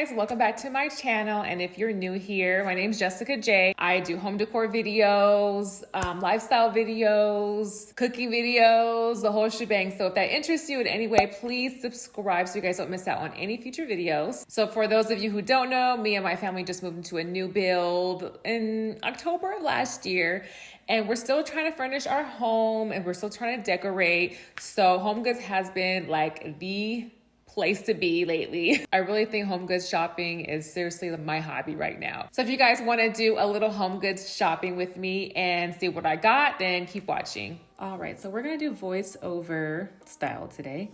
guys, welcome back to my channel. And if you're new here, my name's Jessica J. I do home decor videos, lifestyle videos, cooking videos, the whole shebang. So if that interests you in any way, please subscribe so you guys don't miss out on any future videos. So for those of you who don't know, me and my family just moved into a new build in October of last year. And we're still trying to furnish our home and we're still trying to decorate. So Homegoods has been like the place to be lately. I really think home goods shopping is seriously my hobby right now. So if you guys want to do a little home goods shopping with me and see what I got, then keep watching. All right, so we're gonna do voiceover style today.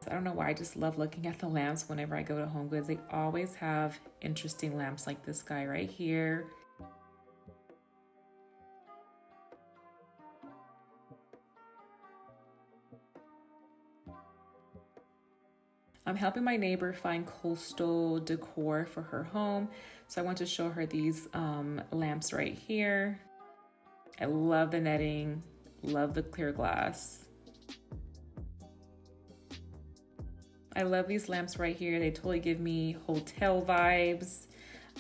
I don't know why, I just love looking at the lamps whenever I go to Home Goods. They always have interesting lamps like this guy right here. I'm helping my neighbor find coastal decor for her home. So I want to show her these lamps right here. I love the netting, love the clear glass. I love these lamps right here. They totally give me hotel vibes.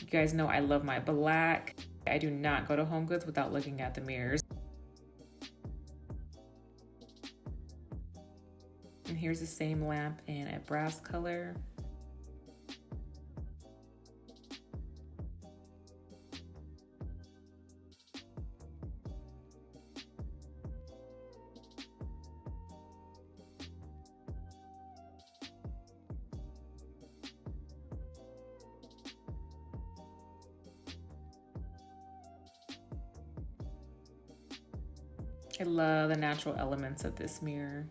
You guys know I love my black. I do not go to Home Goods without looking at the mirrors. And here's the same lamp in a brass color. I love the natural elements of this mirror.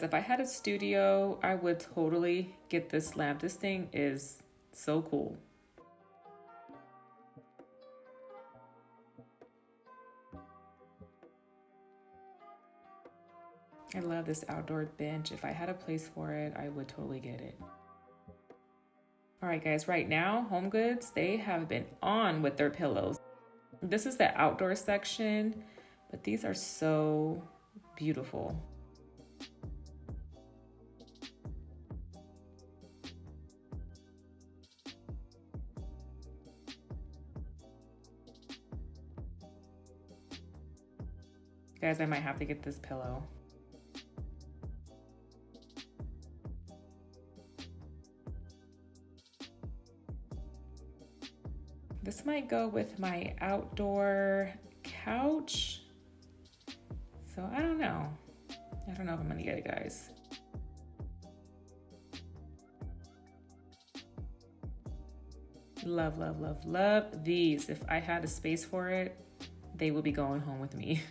If I had a studio, I would totally get this lamp. This thing is so cool. I love this outdoor bench. If I had a place for it, I would totally get it. All right, guys, right now, Home Goods, they have been on with their pillows. This is the outdoor section, but these are so beautiful. Guys, I might have to get this pillow. This might go with my outdoor couch. So I don't know. I don't know if I'm gonna get it, guys. Love, love, love, love these. If I had a space for it, they will be going home with me.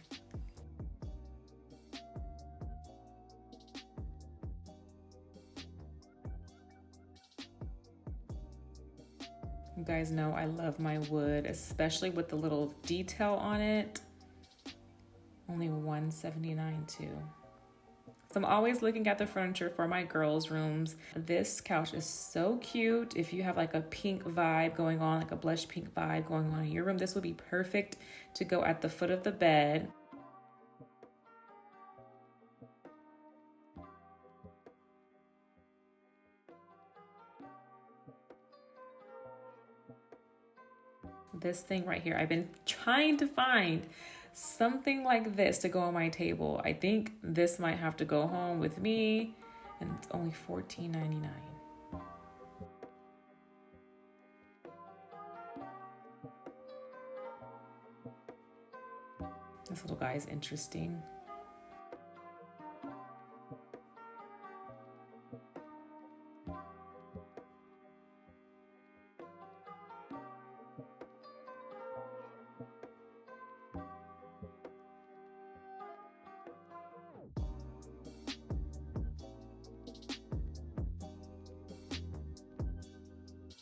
You guys know I love my wood, especially with the little detail on it. Only $179 too. So I'm always looking at the furniture for my girls' rooms. This couch is so cute. If you have like a pink vibe going on, like a blush pink vibe going on in your room, this would be perfect to go at the foot of the bed. This thing right here, I've been trying to find something like this to go on my table. I think this might have to go home with me, and it's only $14.99. This little guy is interesting.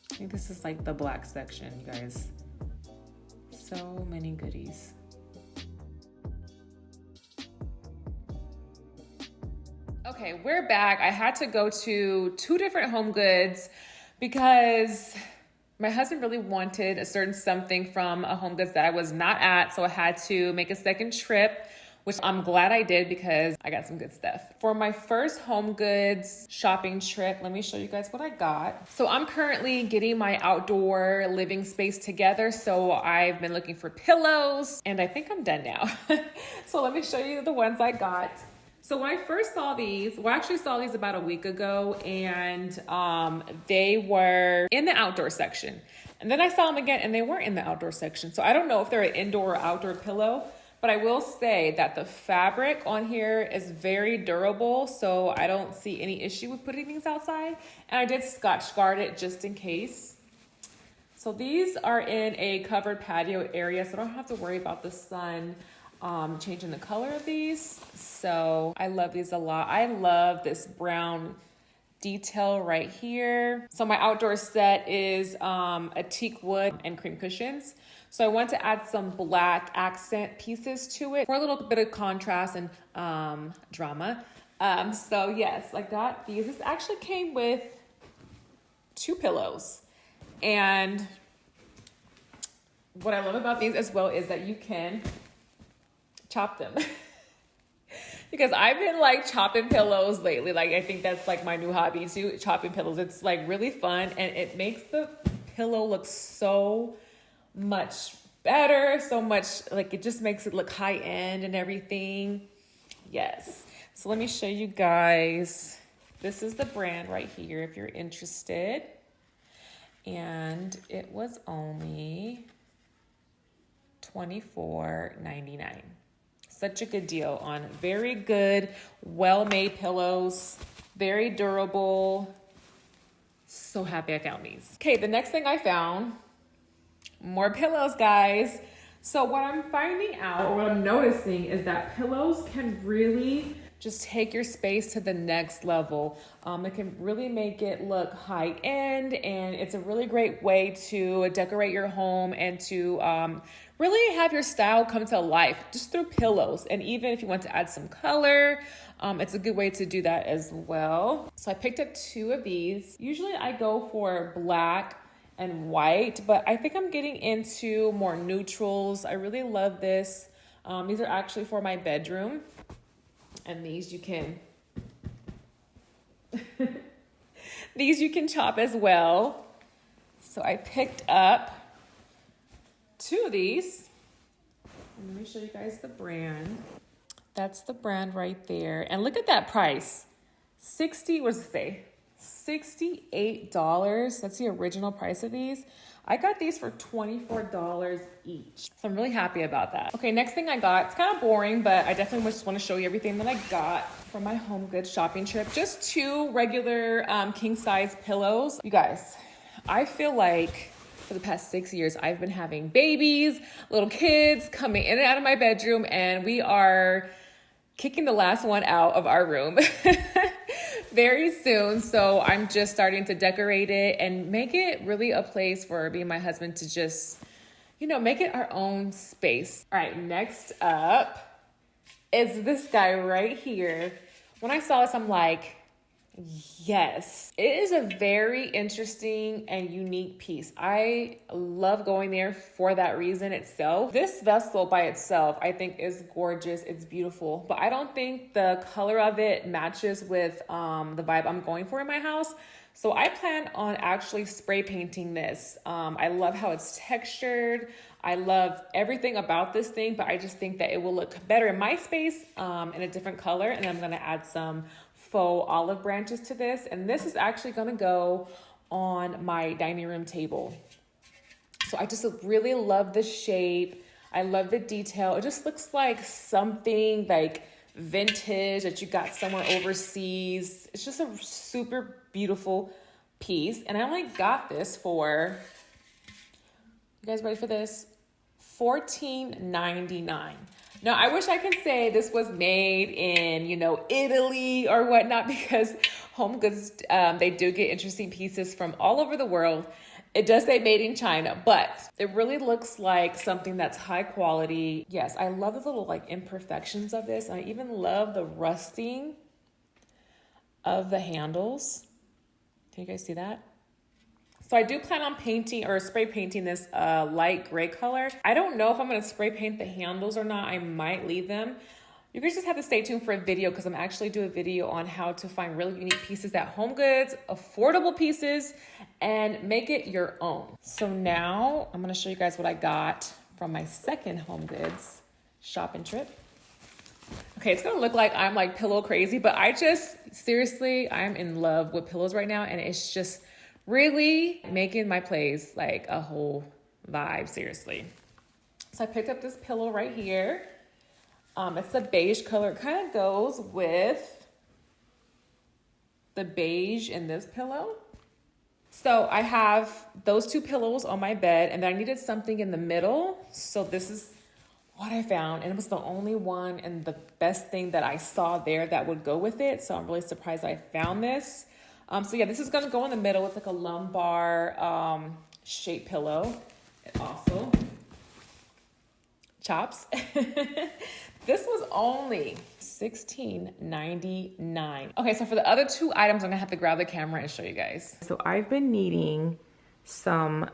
I think this is like the black section, you guys. So many goodies. Okay, we're back. I had to go to two different Home Goods because My husband really wanted a certain something from a HomeGoods that I was not at, so I had to make a second trip, which I'm glad I did because I got some good stuff. For my first HomeGoods shopping trip, let me show you guys what I got. So I'm currently getting my outdoor living space together, so I've been looking for pillows, and I think I'm done now. So let me show you the ones I got. So when I first saw these, well, I actually saw these about a week ago, and they were in the outdoor section. And then I saw them again and they weren't in the outdoor section. So I don't know if they're an indoor or outdoor pillow, but I will say that the fabric on here is very durable. So I don't see any issue with putting things outside. And I did Scotch guard it just in case. So these are in a covered patio area, so I don't have to worry about the sun changing the color of these. So I love these a lot. I love this brown detail right here. So my outdoor set is a teak wood and cream cushions. So I want to add some black accent pieces to it for a little bit of contrast and drama. So yes, I got these. This actually came with 2 pillows. And what I love about these as well is that you can chop them. Because I've been like chopping pillows lately. Like I think that's like my new hobby too, chopping pillows. It's like really fun and it makes the pillow look so much better, so much like it just makes it look high end and everything. Yes. So let me show you guys. This is the brand right here if you're interested. And it was only $24.99. Such a good deal on very good, well-made pillows, very durable. So happy I found these. Okay, the next thing I found, more pillows, guys. So what I'm finding out, or what I'm noticing, is that pillows can really just take your space to the next level. It can really make it look high end, and it's a really great way to decorate your home and to really have your style come to life just through pillows. And even if you want to add some color, it's a good way to do that as well. So I picked up 2 of these. Usually I go for black and white, but I think I'm getting into more neutrals. I really love this. These are actually for my bedroom. And these you can, these you can chop as well. So I picked up 2 of these. And let me show you guys the brand. That's the brand right there. And look at that price. What's it say? $68. That's the original price of these. I got these for $24 each. So I'm really happy about that. Okay, next thing I got, it's kind of boring, but I definitely just want to show you everything that I got from my HomeGoods shopping trip. Just 2 regular king size pillows. You guys, I feel like for the past 6 years, I've been having babies, little kids coming in and out of my bedroom, and we are kicking the last one out of our room very soon. So I'm just starting to decorate it and make it really a place for me and my husband to just, you know, make it our own space. All right, next up is this guy right here. When I saw this, I'm like, yes, it is a very interesting and unique piece. I love going there for that reason itself. This vessel by itself, I think is gorgeous. It's beautiful, but I don't think the color of it matches with the vibe I'm going for in my house. So I plan on actually spray painting this. I love how it's textured. I love everything about this thing, but I just think that it will look better in my space in a different color. And I'm gonna add some faux olive branches to this, and this is actually going to go on my dining room table. So I just really love the shape. I love the detail. It just looks like something like vintage that you got somewhere overseas. It's just a super beautiful piece, and I only got this for, you guys ready for this? $14.99. Now, I wish I could say this was made in, you know, Italy or whatnot, because HomeGoods, they do get interesting pieces from all over the world. It does say made in China, but it really looks like something that's high quality. Yes, I love the little like imperfections of this. I even love the rusting of the handles. Can you guys see that? So I do plan on painting or spray painting this light gray color. I don't know if I'm gonna spray paint the handles or not. I might leave them. You guys just have to stay tuned for a video because I'm actually doing a video on how to find really unique pieces at HomeGoods, affordable pieces, and make it your own. So now I'm gonna show you guys what I got from my second HomeGoods shopping trip. Okay, it's gonna look like I'm like pillow crazy, but seriously, I'm in love with pillows right now, and it's just really making my place like a whole vibe, seriously. So I picked up this pillow right here. It's a beige color. It kind of goes with the beige in this pillow. So I have those two pillows on my bed, and then I needed something in the middle. So this is what I found, and it was the only one and the best thing that I saw there that would go with it. So I'm really surprised I found this. So yeah, this is gonna go in the middle with like a lumbar shaped pillow. It also chops. This was only $16.99. Okay, so for the other two items, I'm gonna have to grab the camera and show you guys. So I've been needing some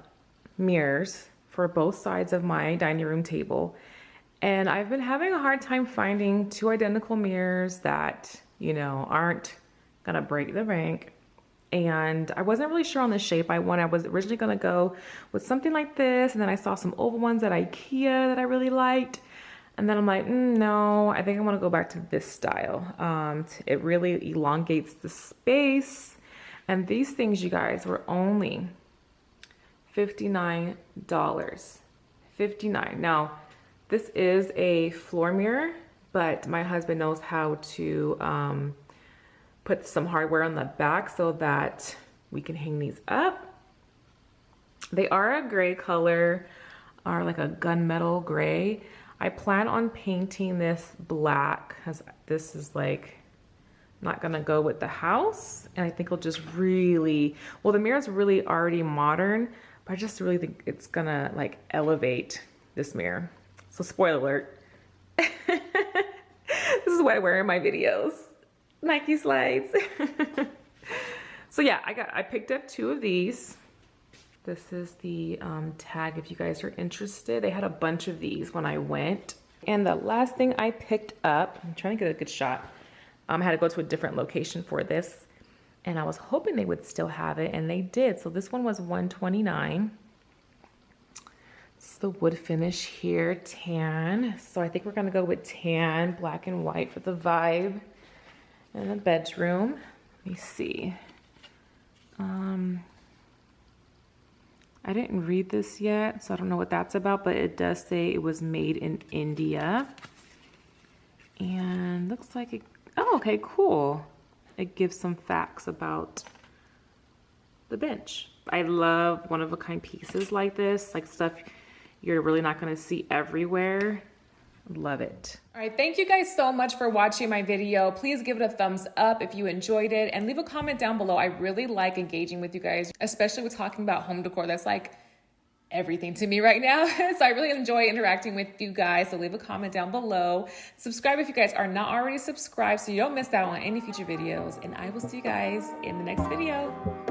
mirrors for both sides of my dining room table. And I've been having a hard time finding two identical mirrors that, you know, aren't gonna break the bank. And I wasn't really sure on the shape I wanted. I was originally gonna go with something like this, and then I saw some oval ones at IKEA that I really liked. And then I'm like, no, I think I want to go back to this style. It really elongates the space. And these things, you guys, were only $59. $59. Now, this is a floor mirror, but my husband knows how to put some hardware on the back so that we can hang these up. They are a gray color, or like a gunmetal gray. I plan on painting this black because this is like not gonna go with the house, and I think it'll just really, well, the mirror's really already modern, but I just really think it's gonna like elevate this mirror. So spoiler alert, this is what I wear in my videos, Nike slides. So yeah, I picked up two of these. This is the tag if you guys are interested. They had a bunch of these when I went. And the last thing I picked up, I'm trying to get a good shot. I had to go to a different location for this, and I was hoping they would still have it, and they did. So this one was $129. It's the wood finish here, tan. So I think we're gonna go with tan, black and white for the vibe in the bedroom. Let me see. I didn't read this yet, so I don't know what that's about, but it does say it was made in India. And looks like it, oh, okay, cool. It gives some facts about the bench. I love one-of-a-kind pieces like this, like stuff you're really not gonna see everywhere. Love it. All right, thank you guys so much for watching my video. Please give it a thumbs up if you enjoyed it, and leave a comment down below. I really like engaging with you guys, especially with talking about home decor. That's like everything to me right now. So I really enjoy interacting with you guys. So leave a comment down below. Subscribe if you guys are not already subscribed so you don't miss out on any future videos. And I will see you guys in the next video.